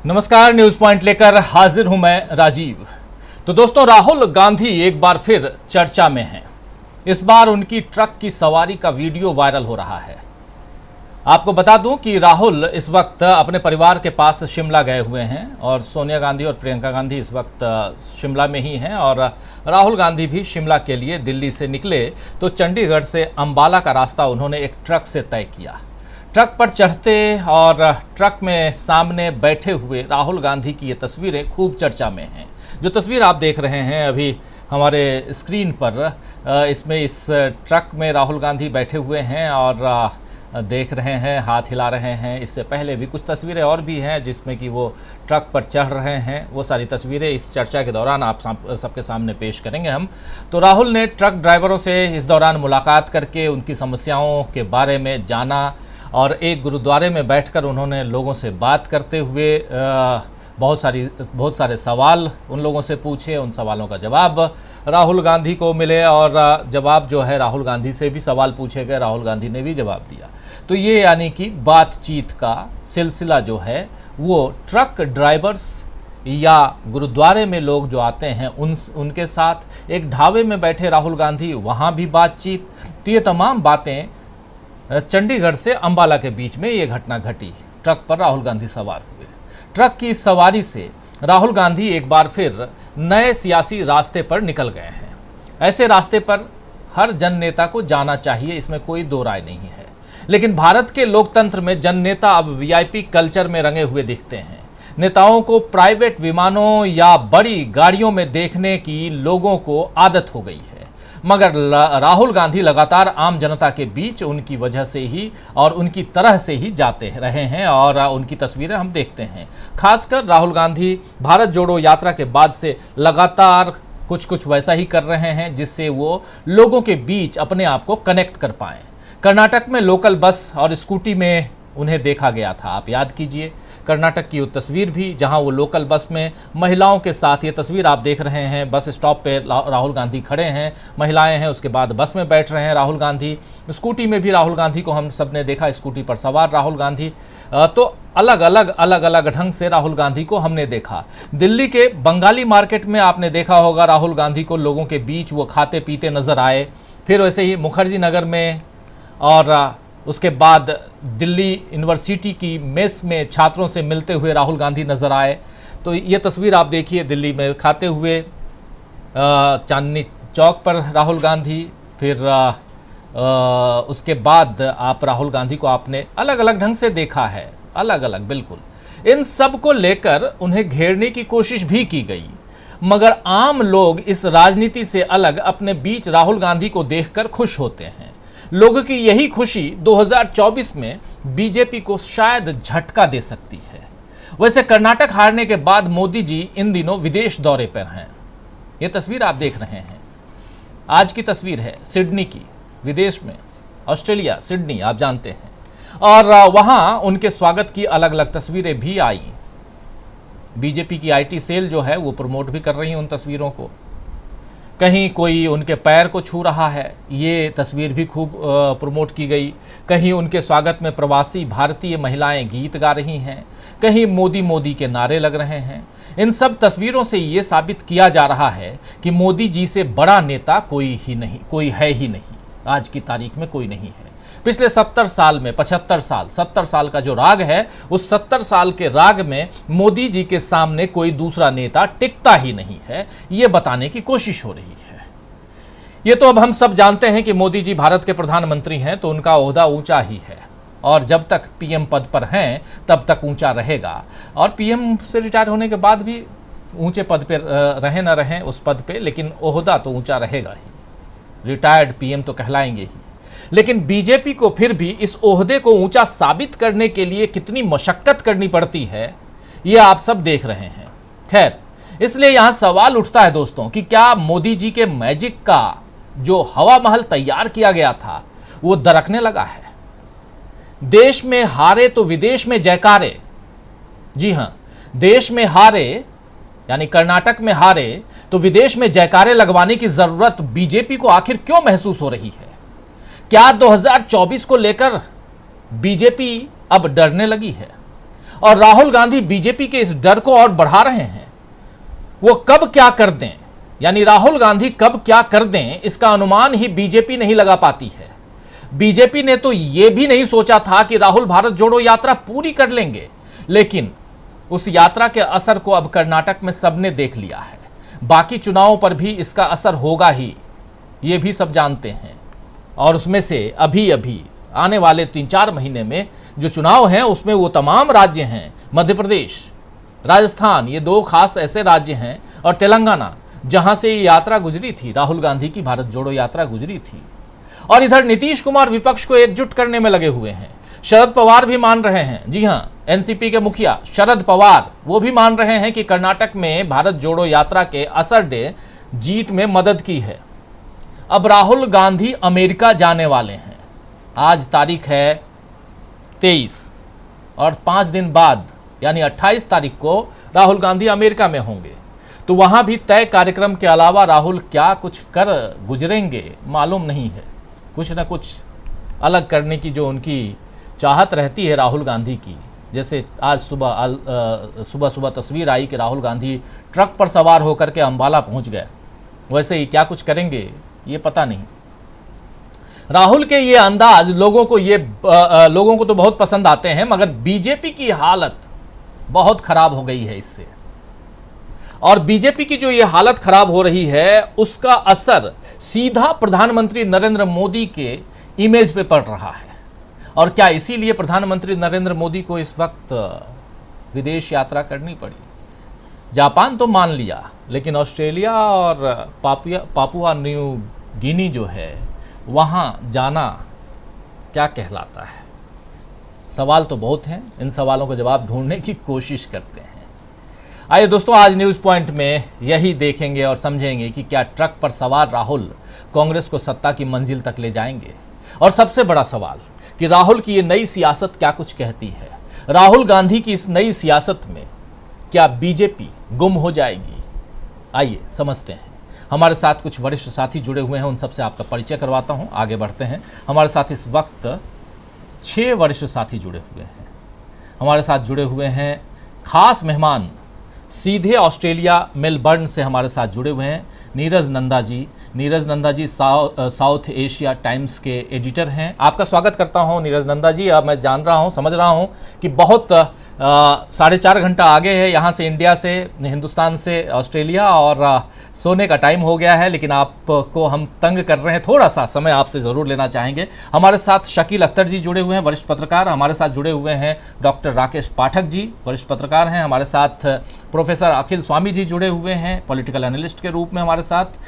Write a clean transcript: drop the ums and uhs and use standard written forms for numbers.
नमस्कार, news point लेकर हाजिर हूं मैं राजीव। तो दोस्तों, राहुल गांधी एक बार फिर चर्चा में हैं। इस बार उनकी ट्रक की सवारी का वीडियो वायरल हो रहा है। आपको बता दूं कि राहुल इस वक्त अपने परिवार के पास शिमला गए हुए हैं और सोनिया गांधी और प्रियंका गांधी इस वक्त शिमला में ही हैं और राहुल गांधी भी शिमला के लिए दिल्ली से निकले तो चंडीगढ़ से अंबाला का रास्ता उन्होंने एक ट्रक से तय किया। ट्रक पर चढ़ते और ट्रक में सामने बैठे हुए राहुल गांधी की ये तस्वीरें खूब चर्चा में हैं। जो तस्वीर आप देख रहे हैं अभी हमारे स्क्रीन पर, इसमें इस ट्रक में राहुल गांधी बैठे हुए हैं और देख रहे हैं, हाथ हिला रहे हैं। इससे पहले भी कुछ तस्वीरें और भी हैं जिसमें कि वो ट्रक पर चढ़ रहे हैं। वो सारी तस्वीरें इस चर्चा के दौरान आप सबके सामने पेश करेंगे हम। तो राहुल ने ट्रक ड्राइवरों से इस दौरान मुलाकात करके उनकी समस्याओं के बारे में जाना और एक गुरुद्वारे में बैठकर उन्होंने लोगों से बात करते हुए बहुत सारे सवाल उन लोगों से पूछे। उन सवालों का जवाब राहुल गांधी को मिले और जवाब जो है राहुल गांधी से भी सवाल पूछे गए, राहुल गांधी ने भी जवाब दिया। तो ये यानी कि बातचीत का सिलसिला जो है वो ट्रक ड्राइवर्स या गुरुद्वारे में लोग जो आते हैं उनके साथ, एक ढाबे में बैठे राहुल गांधी, वहाँ भी बातचीत। तो ये तमाम बातें चंडीगढ़ से अंबाला के बीच में ये घटना घटी। ट्रक पर राहुल गांधी सवार हुए। ट्रक की सवारी से राहुल गांधी एक बार फिर नए सियासी रास्ते पर निकल गए हैं। ऐसे रास्ते पर हर जन नेता को जाना चाहिए, इसमें कोई दो राय नहीं है। लेकिन भारत के लोकतंत्र में जन नेता अब वीआईपी कल्चर में रंगे हुए दिखते हैं। नेताओं को प्राइवेट विमानों या बड़ी गाड़ियों में देखने की लोगों को आदत हो गई है। मगर राहुल गांधी लगातार आम जनता के बीच उनकी वजह से ही और उनकी तरह से ही जाते रहे हैं और उनकी तस्वीरें हम देखते हैं। खासकर राहुल गांधी भारत जोड़ो यात्रा के बाद से लगातार कुछ वैसा ही कर रहे हैं जिससे वो लोगों के बीच अपने आप को कनेक्ट कर पाएं। कर्नाटक में लोकल बस और स्कूटी में उन्हें देखा गया था। आप याद कीजिए कर्नाटक की वो तस्वीर भी, जहां वो लोकल बस में महिलाओं के साथ, ये तस्वीर आप देख रहे हैं, बस स्टॉप पे राहुल गांधी खड़े हैं, महिलाएं हैं, उसके बाद बस में बैठ रहे हैं राहुल गांधी। स्कूटी में भी राहुल गांधी को हम सब ने देखा, स्कूटी पर सवार राहुल गांधी। तो अलग अलग ढंग से राहुल गांधी को हमने देखा। दिल्ली के बंगाली मार्केट में आपने देखा होगा राहुल गांधी को, लोगों के बीच वो खाते पीते नजर आए। फिर वैसे ही मुखर्जी नगर में और उसके बाद दिल्ली यूनिवर्सिटी की मेस में छात्रों से मिलते हुए राहुल गांधी नज़र आए। तो ये तस्वीर आप देखिए, दिल्ली में खाते हुए चांदनी चौक पर राहुल गांधी। फिर उसके बाद आप राहुल गांधी को आपने अलग अलग ढंग से देखा है, अलग अलग बिल्कुल। इन सब को लेकर उन्हें घेरने की कोशिश भी की गई, मगर आम लोग इस राजनीति से अलग अपने बीच राहुल गांधी को देखकर खुश होते हैं। लोगों की यही खुशी 2024 में बीजेपी को शायद झटका दे सकती है। वैसे कर्नाटक हारने के बाद मोदी जी इन दिनों विदेश दौरे पर हैं। ये तस्वीर आप देख रहे हैं, आज की तस्वीर है सिडनी की, विदेश में, ऑस्ट्रेलिया, सिडनी आप जानते हैं। और वहां उनके स्वागत की अलग अलग तस्वीरें भी आई। बीजेपी की आईटी सेल जो है वो प्रमोट भी कर रही है उन तस्वीरों को। कहीं कोई उनके पैर को छू रहा है, ये तस्वीर भी खूब प्रमोट की गई। कहीं उनके स्वागत में प्रवासी भारतीय महिलाएं गीत गा रही हैं, कहीं मोदी मोदी के नारे लग रहे हैं। इन सब तस्वीरों से ये साबित किया जा रहा है कि मोदी जी से बड़ा नेता कोई है ही नहीं। आज की तारीख में कोई नहीं है। पिछले 70 साल में 70 साल का जो राग है, उस 70 साल के राग में मोदी जी के सामने कोई दूसरा नेता टिकता ही नहीं है, ये बताने की कोशिश हो रही है। ये तो अब हम सब जानते हैं कि मोदी जी भारत के प्रधानमंत्री हैं तो उनका ओहदा ऊंचा ही है और जब तक पीएम पद पर हैं तब तक ऊंचा रहेगा। और पीएम से रिटायर होने के बाद भी ऊंचे पद पर रहे न रहें उस पद पे, लेकिन ओहदा तो ऊंचा रहेगा ही। रिटायर्ड पीएम तो कहलाएंगे ही। लेकिन बीजेपी को फिर भी इस ओहदे को ऊंचा साबित करने के लिए कितनी मशक्कत करनी पड़ती है, ये आप सब देख रहे हैं। खैर, इसलिए यहां सवाल उठता है दोस्तों कि क्या मोदी जी के मैजिक का जो हवा महल तैयार किया गया था वो दरकने लगा है? देश में हारे तो विदेश में जयकारे। जी हां, देश में हारे यानी कर्नाटक में हारे तो विदेश में जयकारे लगवाने की जरूरत बीजेपी को आखिर क्यों महसूस हो रही है? क्या 2024 को लेकर बीजेपी अब डरने लगी है? और राहुल गांधी बीजेपी के इस डर को और बढ़ा रहे हैं। वो कब क्या कर दें, यानी राहुल गांधी कब क्या कर दें, इसका अनुमान ही बीजेपी नहीं लगा पाती है। बीजेपी ने तो यह भी नहीं सोचा था कि राहुल भारत जोड़ो यात्रा पूरी कर लेंगे, लेकिन उस यात्रा के असर को अब कर्नाटक में सबने देख लिया है। बाकी चुनावों पर भी इसका असर होगा ही, ये भी सब जानते हैं। और उसमें से अभी अभी आने वाले 3-4 महीने में जो चुनाव हैं उसमें वो तमाम राज्य हैं, मध्य प्रदेश, राजस्थान, ये 2 खास ऐसे राज्य हैं, और तेलंगाना, जहां से ये यात्रा गुजरी थी, राहुल गांधी की भारत जोड़ो यात्रा गुजरी थी। और इधर नीतीश कुमार विपक्ष को एकजुट करने में लगे हुए हैं। शरद पवार भी मान रहे हैं, जी हां, एनसीपी के मुखिया शरद पवार, वो भी मान रहे हैं कि कर्नाटक में भारत जोड़ो यात्रा के असर ने जीत में मदद की है। अब राहुल गांधी अमेरिका जाने वाले हैं। आज तारीख है 23 और 5 दिन बाद यानी 28 तारीख को राहुल गांधी अमेरिका में होंगे। तो वहां भी तय कार्यक्रम के अलावा राहुल क्या कुछ कर गुजरेंगे मालूम नहीं है। कुछ ना कुछ अलग करने की जो उनकी चाहत रहती है राहुल गांधी की, जैसे आज सुबह तस्वीर आई कि राहुल गांधी ट्रक पर सवार होकर के अंबाला पहुंच गए, वैसे ही क्या कुछ करेंगे ये पता नहीं। राहुल के ये अंदाज लोगों को तो बहुत पसंद आते हैं, मगर बीजेपी की हालत बहुत खराब हो गई है इससे। और बीजेपी की जो ये हालत खराब हो रही है उसका असर सीधा प्रधानमंत्री नरेंद्र मोदी के इमेज पे पड़ रहा है। और क्या इसीलिए प्रधानमंत्री नरेंद्र मोदी को इस वक्त विदेश यात्रा करनी पड़ी? जापान तो मान लिया, लेकिन ऑस्ट्रेलिया और पापुआ न्यू गिनी जो है वहाँ जाना क्या कहलाता है? सवाल तो बहुत हैं, इन सवालों का जवाब ढूंढने की कोशिश करते हैं। आइए दोस्तों, आज न्यूज़ पॉइंट में यही देखेंगे और समझेंगे कि क्या ट्रक पर सवार राहुल कांग्रेस को सत्ता की मंजिल तक ले जाएंगे। और सबसे बड़ा सवाल कि राहुल की ये नई सियासत क्या कुछ कहती है। राहुल गांधी की इस नई सियासत में क्या बीजेपी गुम हो जाएगी? आइए समझते हैं। हमारे साथ कुछ वरिष्ठ साथी जुड़े हुए हैं, उन सबसे आपका परिचय करवाता हूं, आगे बढ़ते हैं। हमारे साथ इस वक्त 6 वरिष्ठ साथी जुड़े हुए हैं। हमारे साथ जुड़े हुए हैं खास मेहमान, सीधे ऑस्ट्रेलिया मेलबर्न से हमारे साथ जुड़े हुए हैं Neeraj Nanda ji. Neeraj Nanda ji south Asia times के एडिटर हैं। आपका स्वागत करता हूं नीरज नंदा जी। अब मैं जान रहा हूं, समझ रहा हूं कि बहुत 4.5 घंटा आगे है यहाँ से, इंडिया से, हिंदुस्तान से ऑस्ट्रेलिया, और सोने का टाइम हो गया है, लेकिन आपको हम तंग कर रहे हैं, थोड़ा सा समय आपसे ज़रूर लेना चाहेंगे। हमारे साथ शकील अख्तर जी जुड़े हुए हैं, वरिष्ठ पत्रकार। हमारे साथ जुड़े हुए हैं डॉक्टर राकेश पाठक जी, वरिष्ठ पत्रकार हैं। हमारे साथ प्रोफेसर अखिल स्वामी जी जुड़े हुए हैं, पॉलिटिकल एनालिस्ट के रूप में हमारे साथ।